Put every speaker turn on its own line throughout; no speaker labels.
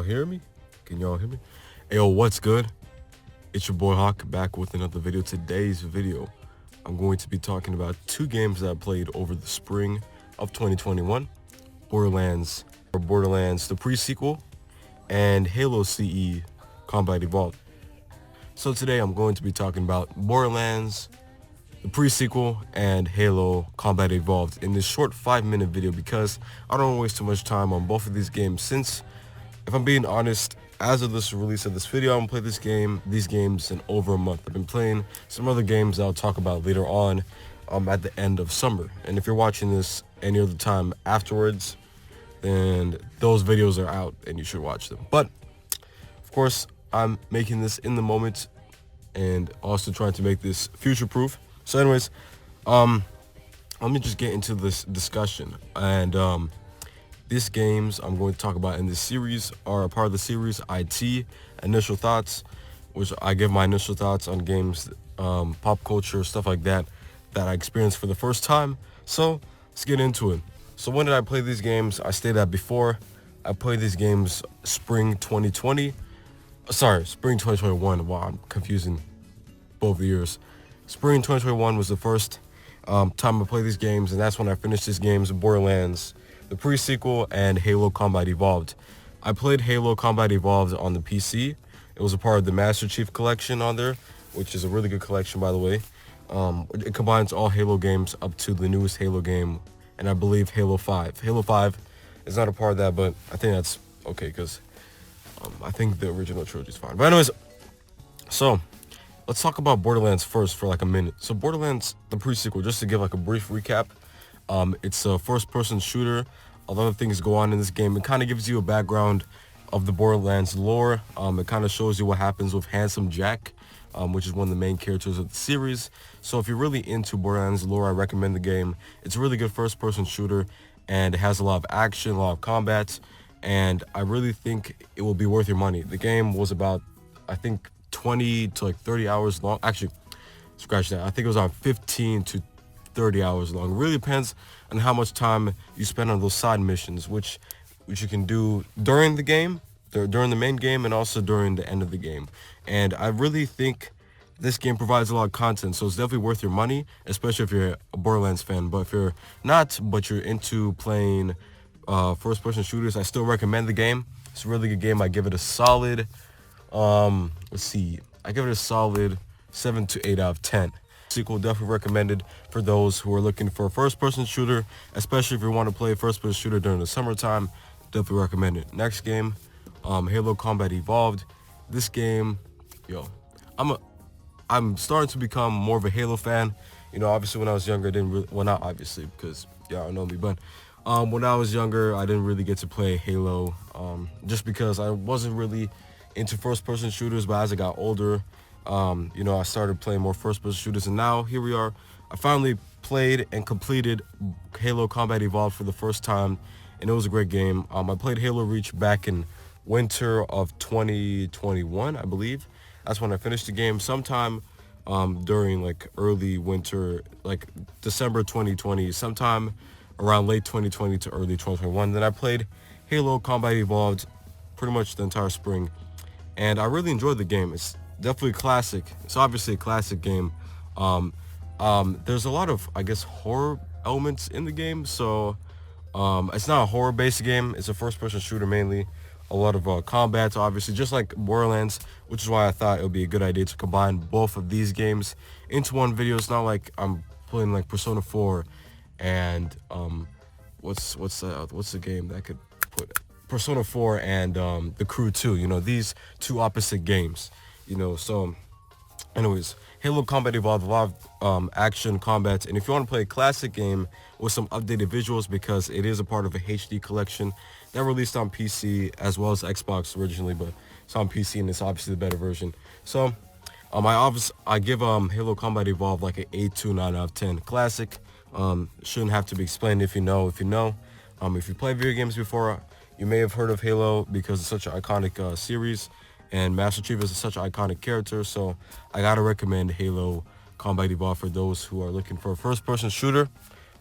hear me? Can y'all hear me? Hey, yo, what's good? It's your boy Hawk back with another video. Today's video, I'm going to be talking about two games that I played over the spring of 2021. Borderlands the pre-sequel, and Halo CE Combat Evolved. So today I'm going to be talking about Borderlands, the pre-sequel, and Halo Combat Evolved in this short 5-minute video because I don't want to waste too much time on both of these games since, if I'm being honest, as of this release of this video, I'm going to play these games in over a month. I've been playing some other games that I'll talk about later on at the end of summer. And if you're watching this any other time afterwards, then those videos are out and you should watch them. But, of course, I'm making this in the moment and also trying to make this future-proof. So anyways, let me just get into this discussion. And these games I'm going to talk about in this series are a part of the series IT Initial Thoughts, which I give my initial thoughts on games, pop culture, stuff like that I experienced for the first time. So let's get into it. So when did I play these games? I stated that before. I played these games spring 2020. Spring 2021. Wow, I'm confusing both years. Spring 2021 was the first time I played these games, and that's when I finished these games: Borderlands, the pre-sequel, and Halo Combat Evolved. I played Halo Combat Evolved on the PC. It was a part of the Master Chief Collection on there, which is a really good collection, by the way. It combines all Halo games up to the newest Halo game, and I believe Halo 5. Halo 5 is not a part of that, but I think that's okay because I think the original trilogy is fine. But anyways, so let's talk about Borderlands first for like a minute. So Borderlands, the pre-sequel, just to give like a brief recap, it's a first-person shooter. A lot of things go on in this game. It kind of gives you a background of the Borderlands lore. It kind of shows you what happens with Handsome Jack, which is one of the main characters of the series. So if you're really into Borderlands lore, I recommend the game. It's a really good first-person shooter, and it has a lot of action, a lot of combat, and I really think it will be worth your money. The game was about, I think, 20 to like 30 hours long. Actually, scratch that. I think it was on 15 to 30 hours long. It really depends on how much time you spend on those side missions, which you can do during the game, during the main game, and also during the end of the game. And I really think this game provides a lot of content, so it's definitely worth your money, especially if you're a Borderlands fan. But if you're not, but you're into playing first-person shooters, I still recommend the game. It's a really good game. I give it a solid, I give it a solid 7 to 8 out of 10. Sequel definitely recommended for those who are looking for a first-person shooter, especially if you want to play a first-person shooter during the summertime. Definitely recommend it. Next game, Halo Combat Evolved. This game, I'm starting to become more of a Halo fan. You know, obviously when I was younger, I didn't really, well, not obviously because y'all know me, but when I was younger, I didn't really get to play Halo, just because I wasn't really into first-person shooters. But as I got older, I started playing more first-person shooters, and now here we are. I finally played and completed Halo Combat Evolved for the first time, and it was a great game. I played Halo Reach back in winter of 2021, I believe. That's when I finished the game. Sometime during like early winter, like December 2020, sometime around late 2020 to early 2021. Then I played Halo Combat Evolved pretty much the entire spring, and I really enjoyed the game. It's definitely classic. It's obviously a classic game. There's a lot of, I guess, horror elements in the game. So it's not a horror-based game. It's a first-person shooter mainly. A lot of combat, obviously, just like Borderlands, which is why I thought it would be a good idea to combine both of these games into one video. It's not like I'm playing like Persona 4 and what's the game that I could put Persona 4 and The Crew 2. You know, these two opposite games. So anyways, Halo Combat Evolved, a lot of action, combat, and if you want to play a classic game with some updated visuals, because it is a part of a HD collection that released on PC as well as Xbox originally, but it's on PC and it's obviously the better version. So I give Halo Combat Evolved like an 8 to 9 out of 10. Classic. Shouldn't have to be explained if you know. If you play video games before, you may have heard of Halo because it's such an iconic series. And Master Chief is such an iconic character, so I gotta recommend Halo Combat Evolved for those who are looking for a first-person shooter.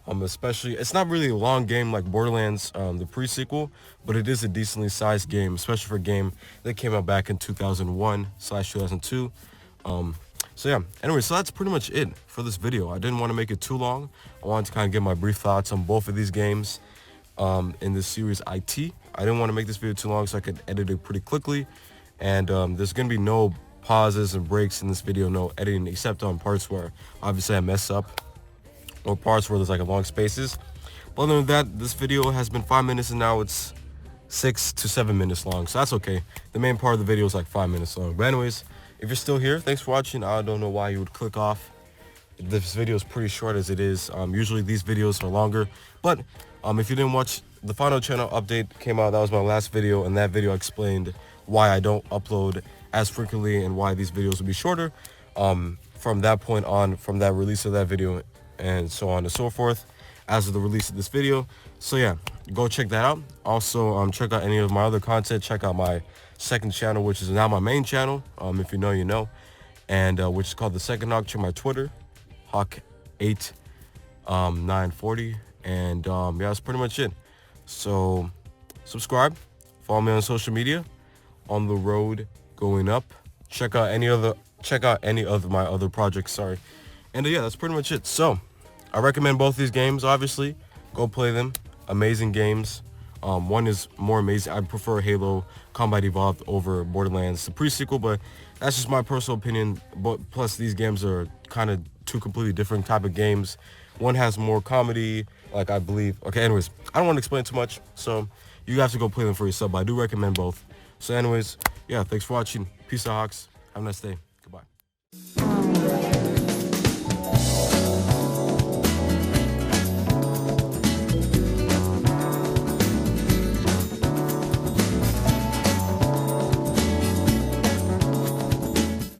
Especially, it's not really a long game like Borderlands, the pre-sequel, but it is a decently sized game, especially for a game that came out back in 2001/2002. So yeah, anyway, so that's pretty much it for this video. I didn't want to make it too long. I wanted to kind of get my brief thoughts on both of these games in this series IT. I didn't want to make this video too long so I could edit it pretty quickly. And there's going to be no pauses and breaks in this video, no editing, except on parts where obviously I mess up, or parts where there's like long spaces. But other than that, this video has been 5 minutes and now it's 6 to 7 minutes long, so that's okay. The main part of the video is like 5 minutes long. But anyways, if you're still here, thanks for watching. I don't know why you would click off. This video is pretty short as it is. Usually these videos are longer, but if you didn't watch, the final channel update came out. That was my last video, and that video explained why I don't upload as frequently and why these videos will be shorter from that point on, from that release of that video, and so on and so forth as of the release of this video. So yeah, go check that out. Also check out any of my other content. Check out my second channel, which is now my main channel, if you know you know, and which is called The Second Hawk. Check my Twitter, Hawk8940, and yeah, that's pretty much it. So subscribe, follow me on social media, on the road going up. Check out any of my other projects, sorry. And yeah, that's pretty much it. So I recommend both these games. Obviously, go play them. Amazing games. One is more amazing. I prefer Halo Combat Evolved over Borderlands, the pre-sequel, but that's just my personal opinion. But plus, these games are kind of two completely different type of games. One has more comedy, like I believe. Okay, anyways, I don't want to explain too much, so you have to go play them for yourself. But I do recommend both. So anyways, yeah, thanks for watching. Peace out, Hawks. Have a nice day.